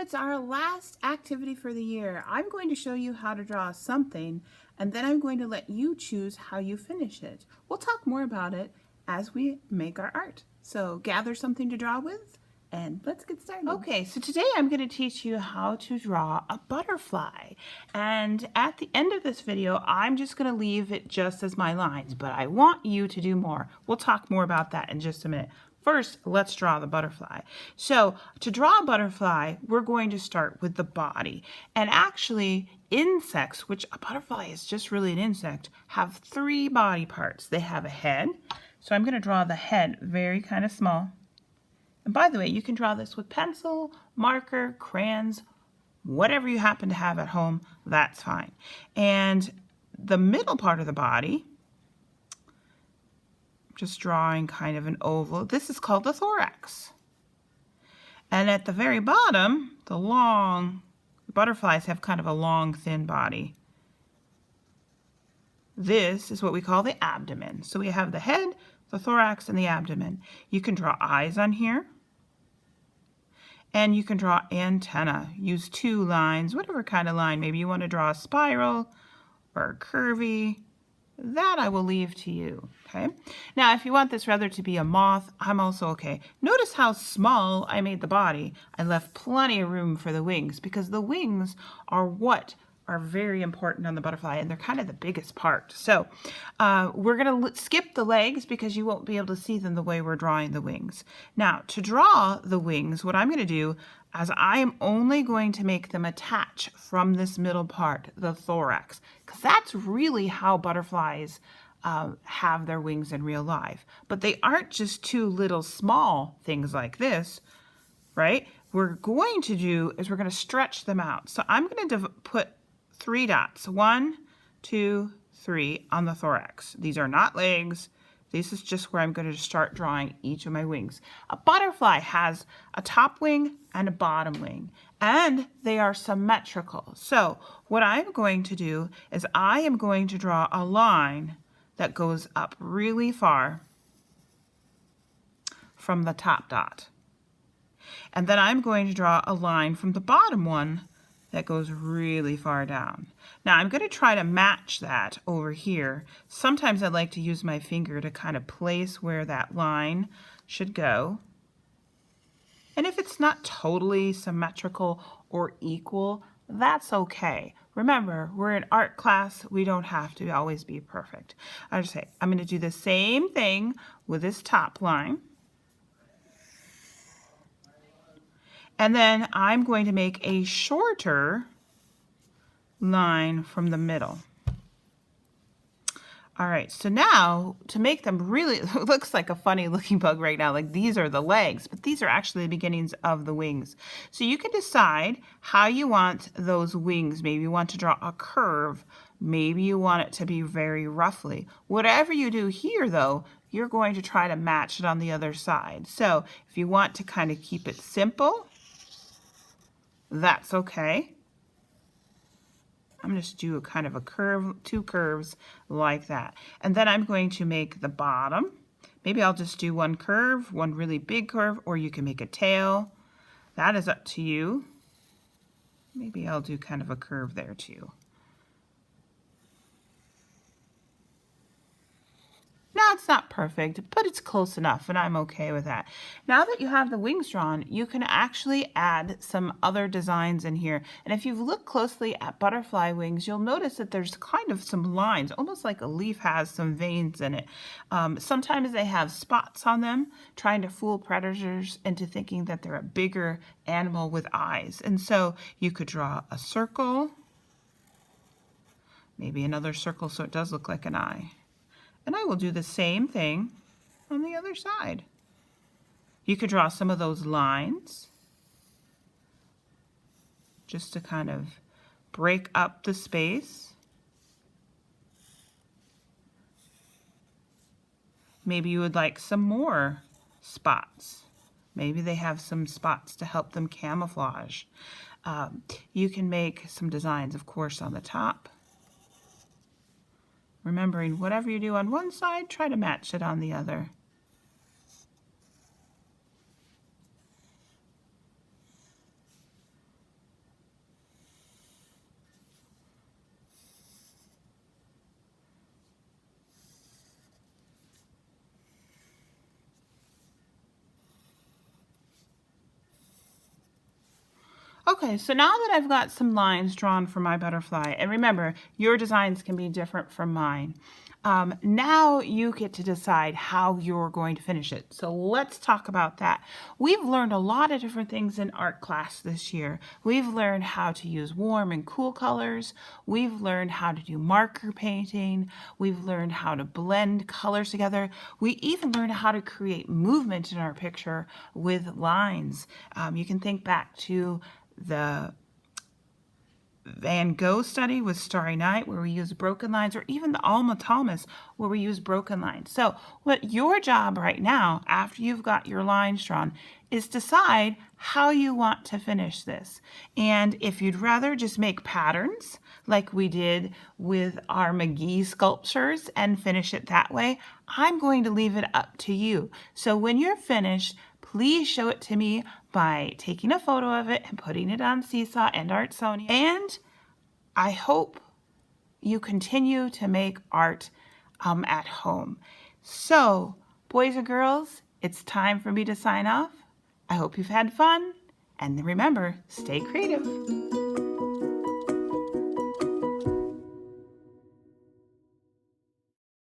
it's our last activity for the year. I'm going to show you how to draw something, and then I'm going to let you choose how you finish it. We'll talk more about it as we make our art. So gather something to draw with, and let's get started. Okay, so today I'm going to teach you how to draw a butterfly. And at the end of this video, I'm just going to leave it just as my lines, but I want you to do more. We'll talk more about that in just a minute. First, let's draw the butterfly. So to draw a butterfly, we're going to start with the body. And actually, insects, which a butterfly is just really an insect, have three body parts. They have a head. So I'm going to draw the head very kind of small. And by the way, you can draw this with pencil, marker, crayons, whatever you happen to have at home, that's fine. And the middle part of the body, just drawing kind of an oval. This is called the thorax. And at the very bottom, the butterflies have kind of a long, thin body. This is what we call the abdomen. So we have the head, the thorax, and the abdomen. You can draw eyes on here. And you can draw antenna. Use two lines, whatever kind of line. Maybe you want to draw a spiral or a curvy. That I will leave to you, okay? Now, if you want this rather to be a moth, I'm also okay. Notice how small I made the body. I left plenty of room for the wings because the wings are what are very important on the butterfly, and they're kind of the biggest part. So we're going to skip the legs because you won't be able to see them the way we're drawing the wings. Now, to draw the wings, what I'm going to do is I am only going to make them attach from this middle part, the thorax, because that's really how butterflies have their wings in real life. But they aren't just two little small things like this, right? We're going to do is we're going to stretch them out. So I'm going to put 3 dots, 1, 2, 3 on the thorax. These are not legs. This is just where I'm going to start drawing each of my wings. A butterfly has a top wing and a bottom wing, and they are symmetrical. So what I'm going to do is I am going to draw a line that goes up really far from the top dot. And then I'm going to draw a line from the bottom one that goes really far down. Now I'm going to try to match that over here. Sometimes I like to use my finger to kind of place where that line should go. And if it's not totally symmetrical or equal, that's okay. Remember, we're in art class. We don't have to always be perfect. I just say, I'm going to do the same thing with this top line. And then I'm going to make a shorter line from the middle. All right, so now to make them really, it looks like a funny looking bug right now, like these are the legs, but these are actually the beginnings of the wings. So you can decide how you want those wings. Maybe you want to draw a curve. Maybe you want it to be very roughly. Whatever you do here though, you're going to try to match it on the other side. So if you want to kind of keep it simple, that's okay. I'm going to do a kind of a curve, 2 curves like that. And then I'm going to make the bottom. Maybe I'll just do 1 curve, 1 really big curve, or you can make a tail. That is up to you. Maybe I'll do kind of a curve there too. Now it's not perfect, but it's close enough, and I'm okay with that. Now that you have the wings drawn, you can actually add some other designs in here. And if you look closely at butterfly wings, you'll notice that there's kind of some lines, almost like a leaf has some veins in it. Sometimes they have spots on them, trying to fool predators into thinking that they're a bigger animal with eyes. And so you could draw a circle, maybe another circle so it does look like an eye. And I will do the same thing on the other side. You could draw some of those lines just to kind of break up the space. Maybe you would like some more spots. Maybe they have some spots to help them camouflage. You can make some designs, of course, on the top. Remembering whatever you do on one side, try to match it on the other. Okay, so now that I've got some lines drawn for my butterfly, and remember, your designs can be different from mine. Now you get to decide how you're going to finish it. So let's talk about that. We've learned a lot of different things in art class this year. We've learned how to use warm and cool colors. We've learned how to do marker painting. We've learned how to blend colors together. We even learned how to create movement in our picture with lines. You can think back to the Van Gogh study with Starry Night, where we use broken lines, or even the Alma Thomas, where we use broken lines. So what your job right now, after you've got your lines drawn, is decide how you want to finish this. And if you'd rather just make patterns like we did with our McGee sculptures and finish it that way, I'm going to leave it up to you. So when you're finished, please show it to me by taking a photo of it and putting it on Seesaw and Artsonia. And I hope you continue to make art at home. So, boys and girls, it's time for me to sign off. I hope you've had fun. And remember, stay creative.